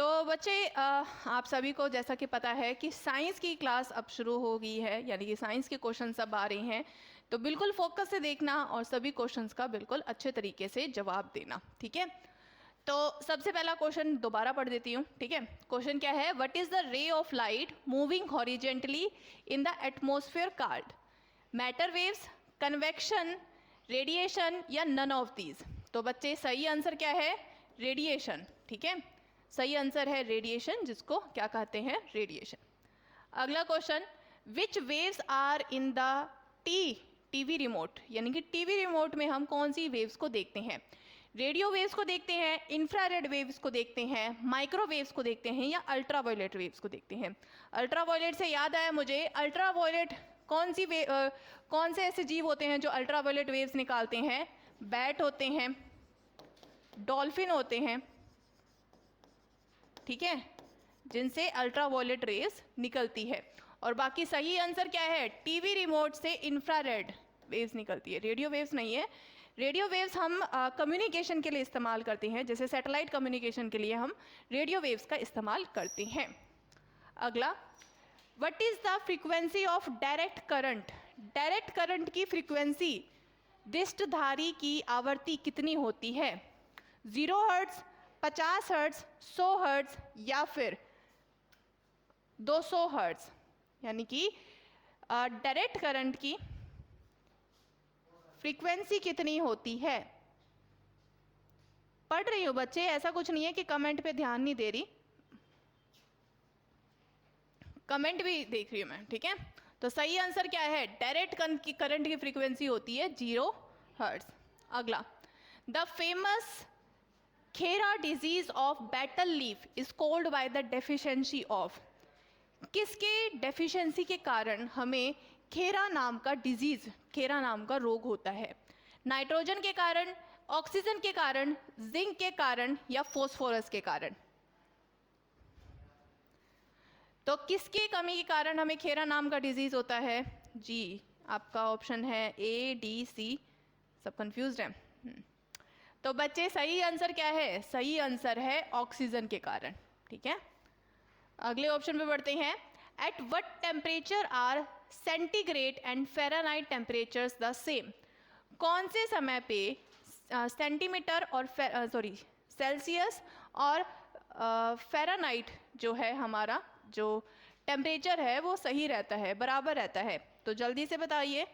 तो बच्चे आप सभी को जैसा कि पता है कि साइंस की क्लास अब शुरू हो गई है, यानी कि साइंस के क्वेश्चन सब आ रहे हैं। तो बिल्कुल फोकस से देखना और सभी क्वेश्चंस का बिल्कुल अच्छे तरीके से जवाब देना, ठीक है। तो सबसे पहला क्वेश्चन दोबारा पढ़ देती हूँ, ठीक है। क्वेश्चन क्या है? What is the ray of light moving horizontally in the atmosphere called? Matter waves, convection, radiation या नन ऑफ दीज? तो बच्चे सही आंसर क्या है? रेडिएशन, ठीक है। सही आंसर है रेडिएशन, जिसको क्या कहते हैं? रेडिएशन। अगला question, which waves are in the TV remote? यानी कि टीवी रिमोट में हम कौन सी वेव्स को देखते हैं? रेडियो वेव्स को देखते हैं, इंफ्रारेड वेव्स को देखते हैं, माइक्रोवेव्स को देखते हैं या अल्ट्रावायलेट वेव्स को देखते हैं? अल्ट्रावायलेट से याद आया मुझे, अल्ट्रावायलेट कौन से ऐसे जीव होते हैं जो अल्ट्रावायलेट वेव्स निकालते हैं? बैट होते हैं, डॉल्फिन होते हैं, ठीक है, जिनसे अल्ट्रावायलेट रेस निकलती है। और बाकी सही आंसर क्या है? टीवी रिमोट से इंफ्रारेड वेव्स निकलती है, रेडियो वेव्स नहीं है। रेडियो वेव्स हम कम्युनिकेशन के लिए इस्तेमाल करते हैं, जैसे सैटेलाइट कम्युनिकेशन के लिए हम रेडियो वेव्स का इस्तेमाल करते हैं। अगला, what is the frequency of direct current? Direct current की फ्रीक्वेंसी, दिष्टधारी की आवृत्ति कितनी होती है? 0 हर्ट्ज, 50 हर्ट्ज, 100 हर्ट्ज या फिर 200 हर्ट्ज? यानी कि डायरेक्ट करंट की फ्रीक्वेंसी कितनी होती है? पढ़ रही हो बच्चे, ऐसा कुछ नहीं है कि कमेंट पे ध्यान नहीं दे रही, कमेंट भी देख रही हूं मैं, ठीक है। तो सही आंसर क्या है? डायरेक्ट करंट की फ्रीक्वेंसी होती है 0 हर्ट्ज। अगला, the famous Khera disease of battle leaf is called by the deficiency of? किसके डेफिशिएंसी के कारण हमें खेरा नाम का डिजीज, खेरा नाम का रोग होता है? नाइट्रोजन के कारण, ऑक्सीजन के कारण, जिंक के कारण या फोस्फोरस के कारण? तो किसके कमी के कारण हमें खेरा नाम का डिजीज होता है? जी, आपका ऑप्शन है ए, डी, सी। सब कंफ्यूज्ड हैं? तो बच्चे सही आंसर क्या है? सही आंसर है ऑक्सीजन के कारण, ठीक है। अगले ऑप्शन पे बढ़ते हैं। At what temperature are centigrade and Fahrenheit temperatures the same? कौन से समय पे सेंटीमीटर और सेल्सियस और फ़ारेनहाइट जो है हमारा जो टेम्परेचर है वो सही रहता है, बराबर रहता है? तो जल्दी से बताइए।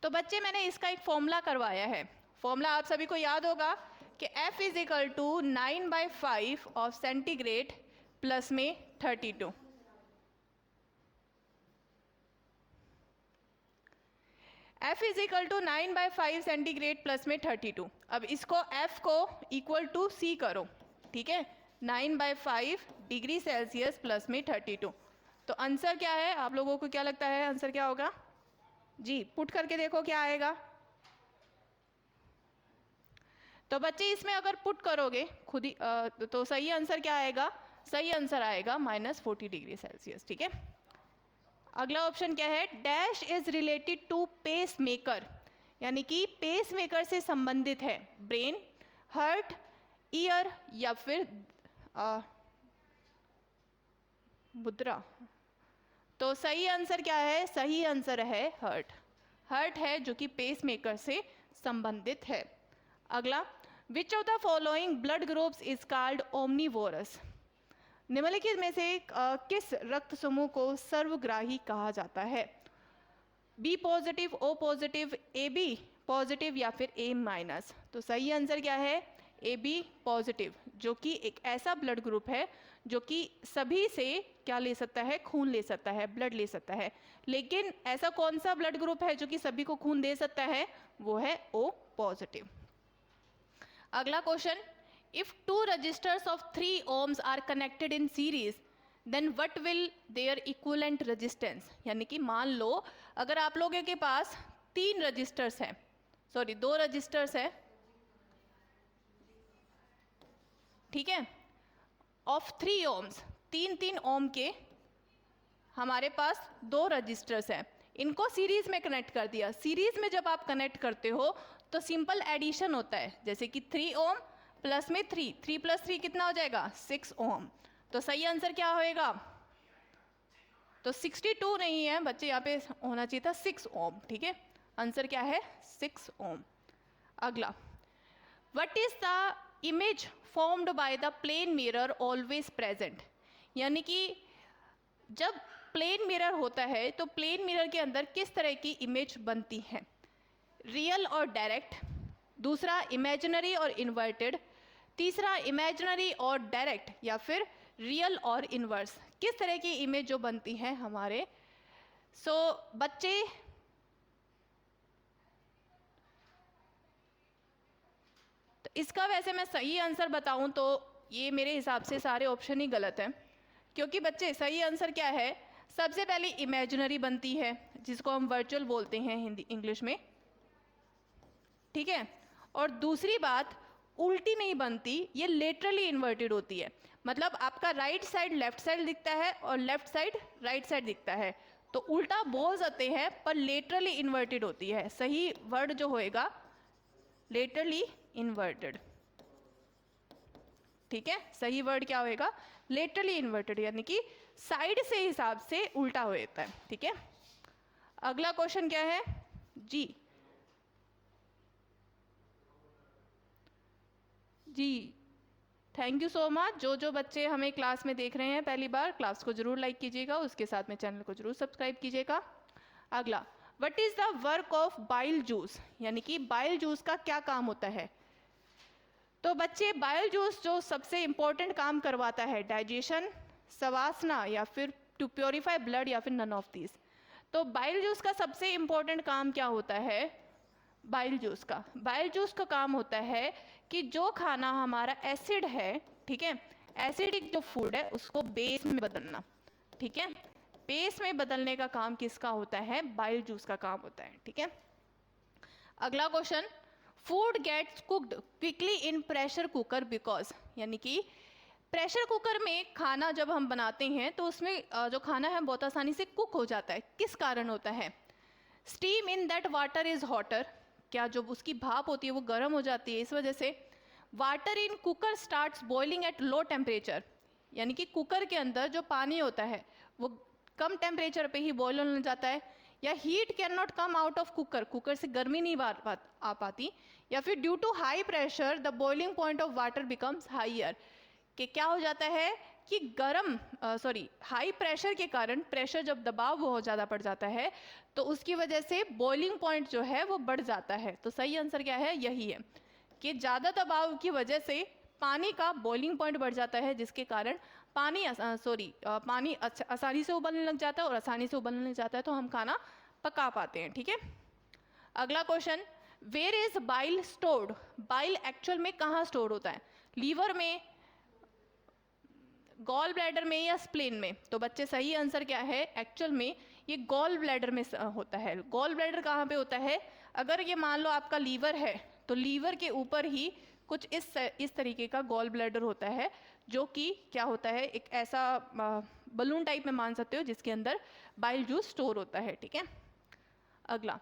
तो बच्चे मैंने इसका एक फॉर्मूला करवाया है। फॉर्मूला आप सभी को याद होगा कि F is equal to 9/5 of centigrade plus में 32। F is equal to 9/5 centigrade plus में 32। अब इसको F को इक्वल टू C करो, ठीक है, 9/5 डिग्री सेल्सियस प्लस में 32। तो आंसर क्या है? आप लोगों को क्या लगता है आंसर क्या होगा? जी, पुट करके देखो क्या आएगा। तो बच्चे इसमें अगर पुट करोगे खुद ही तो सही आंसर क्या आएगा? सही आंसर आएगा -40 डिग्री सेल्सियस, ठीक है। अगला ऑप्शन क्या है? Dash is related to pacemaker, यानी कि पेस मेकर से संबंधित है। ब्रेन, हार्ट, ईयर या फिर मुद्रा? तो सही आंसर क्या है? सही आंसर है हार्ट। हार्ट है जो कि पेस मेकर से संबंधित है। अगला, which of the following blood groups is called omnivorous? निम्नलिखित में से किस रक्त समूह को सर्वग्राही कहा जाता है? B positive, O positive, A B positive या फिर ए माइनस? तो सही आंसर क्या है? ए बी पॉजिटिव, जो कि एक ऐसा ब्लड ग्रुप है जो कि सभी से क्या ले सकता है? खून ले सकता है, ब्लड ले सकता है। लेकिन ऐसा कौन सा ब्लड ग्रुप है जो कि सभी को खून दे सकता है? वो है ओ पॉजिटिव। अगला question, if 2 registers of 3 ohms are connected in series then what will their equivalent resistance? यानी कि मान लो अगर आप लोगों के पास 3 रजिस्टर्स हैं, 2 रजिस्टर्स हैं, ठीक है, ऑफ 3 ohms, 3 ओम के हमारे पास 2 रजिस्टर्स हैं, इनको सीरीज में कनेक्ट कर दिया। सीरीज में जब आप कनेक्ट करते हो तो सिंपल एडिशन होता है, जैसे कि 3 ओम प्लस में 3, 3 + 3 कितना हो जाएगा 6 ओम। तो सही आंसर क्या होएगा? तो 62 नहीं है बच्चे, यहाँ पे होना चाहिए था 6 ओम। ठीक है, आंसर क्या है 6 ओम। अगला, what is the image formed by the plane mirror always present? यानी कि जब प्लेन मिरर होता है तो प्लेन मिरर के अंदर किस तरह की इमेज बनती है? रियल और डायरेक्ट, दूसरा इमेजिनरी और इन्वर्टेड, तीसरा इमेजिनरी और डायरेक्ट, या फिर रियल और इनवर्स। किस तरह की इमेज जो बनती है हमारे बच्चे तो इसका वैसे मैं सही आंसर बताऊं तो ये मेरे हिसाब से सारे ऑप्शन ही गलत हैं, क्योंकि बच्चे सही आंसर क्या है? सबसे पहले इमेजिनरी बनती है जिसको हम वर्चुअल बोलते हैं हिंदी इंग्लिश में, ठीक है। और दूसरी बात, उल्टी नहीं बनती, ये लेटरली इन्वर्टेड होती है। मतलब आपका राइट साइड लेफ्ट साइड दिखता है और लेफ्ट साइड राइट साइड दिखता है, तो उल्टा बोल सकते हैं पर लेटरली इन्वर्टेड होती है। सही वर्ड जो होएगा लेटरली इन्वर्टेड, ठीक है। सही वर्ड क्या होएगा? लेटरली इन्वर्टेड, यानी कि साइड से हिसाब से उल्टा होता है, ठीक है। अगला क्वेश्चन क्या है जी? जी थैंक यू सो मच। जो बच्चे हमें क्लास में देख रहे हैं पहली बार, क्लास को जरूर लाइक कीजिएगा, उसके साथ में चैनल को जरूर सब्सक्राइब कीजिएगा। अगला, what is the work of bile juice? यानी कि बाइल जूस का क्या काम होता है? तो बच्चे बाइल जूस जो सबसे इंपॉर्टेंट काम करवाता है, डाइजेशन, सवासना, या फिर टू प्योरीफाई ब्लड, या फिर नन ऑफ दीज। तो बाइल जूस का सबसे इंपॉर्टेंट काम क्या होता है? बाइल जूस का काम होता है कि जो खाना हमारा एसिड है, ठीक है, एसिडिक जो फूड है उसको बेस में बदलना, ठीक है। बेस में बदलने का काम किसका होता है? बाइल जूस का काम होता है, ठीक है। अगला question, food gets cooked quickly in pressure cooker because, यानी कि प्रेशर कुकर में खाना जब हम बनाते हैं तो उसमें जो खाना है बहुत आसानी से कुक हो जाता है, किस कारण होता है? Steam in that water is hotter, क्या जो उसकी भाप होती है वो गर्म हो जाती है इस वजह से? Water in cooker starts boiling at low temperature, यानी कि कुकर के अंदर जो पानी होता है वो कम टेम्परेचर पे ही बॉयल होने जाता है। या heat can not come out of cooker, cooker से गर्मी नहीं आ पाती। या फिर due to high pressure the boiling point of water becomes higher, कि क्या हो जाता है कि हाई प्रेशर के कारण, प्रेशर जब दबाव बहुत ज़्यादा बढ़ जाता है तो उसकी वजह से बॉइलिंग पॉइंट जो है वो बढ़ जाता है। तो सही आंसर क्या है? यही है कि ज़्यादा दबाव की वजह से पानी का बॉइलिंग पॉइंट बढ़ जाता है, जिसके कारण पानी आसानी से उबलने लग जाता है, और आसानी से उबलने लग जाता है तो हम खाना पका पाते हैं, ठीक है। अगला question, where is bile stored? Bile actual में कहाँ स्टोर होता है? लीवर में, गॉल ब्लैडर में, या स्प्लीन में? तो बच्चे सही आंसर क्या है? एक्चुअल में ये गॉल ब्लैडर में होता है। गॉल ब्लैडर कहाँ पे होता है? अगर ये मान लो आपका लीवर है तो लीवर के ऊपर ही कुछ इस तरीके का गॉल ब्लैडर होता है, जो कि क्या होता है, एक ऐसा बलून टाइप में मान सकते हो जिसके अंदर बाइल जूस स्टोर होता है, ठीक है। अगला,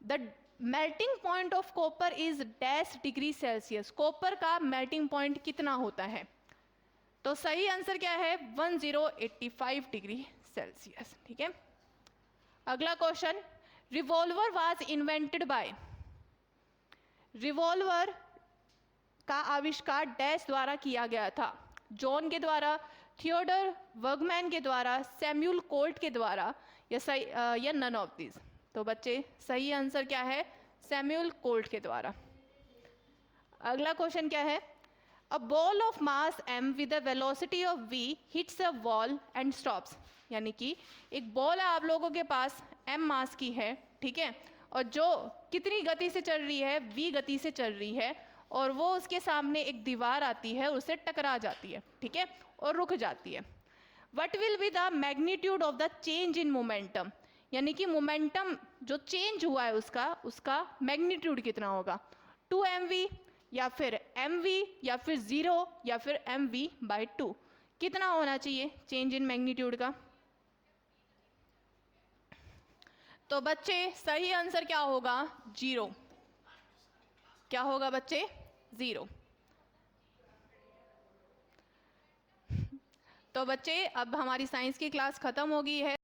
the melting point of copper is dash degree Celsius, copper का मेल्टिंग पॉइंट कितना होता है? तो सही आंसर क्या है? 1085 डिग्री सेल्सियस, ठीक है। अगला question, revolver was invented by? Revolver का आविष्कार डैश द्वारा किया गया था? जॉन के द्वारा, थियोडर वर्गमैन के द्वारा, सैम्यूल कोल्ट के द्वारा, या नन ऑफ दिस? तो बच्चे सही आंसर क्या है? सैम्यूल कोल्ट के द्वारा। अगला क्वेश्चन क्या है? A ball of mass m with a velocity of v hits a wall and stops, यानी कि एक बॉल आप लोगों के पास m मास की है, ठीक है, और जो कितनी गति से चल रही है? v गति से चल रही है, और वो उसके सामने एक दीवार आती है, उससे टकरा जाती है, ठीक है, और रुक जाती है। What will be the magnitude of the change in momentum? यानी कि मोमेंटम जो चेंज हुआ है उसका मैग्नीट्यूड कितना होगा? 2mv, या फिर mv, या फिर 0, या फिर mv/2? कितना होना चाहिए चेंज इन मैग्नीट्यूड का? तो बच्चे सही आंसर क्या होगा? 0। क्या होगा बच्चे? 0। तो बच्चे अब हमारी साइंस की क्लास ख़त्म हो गई है।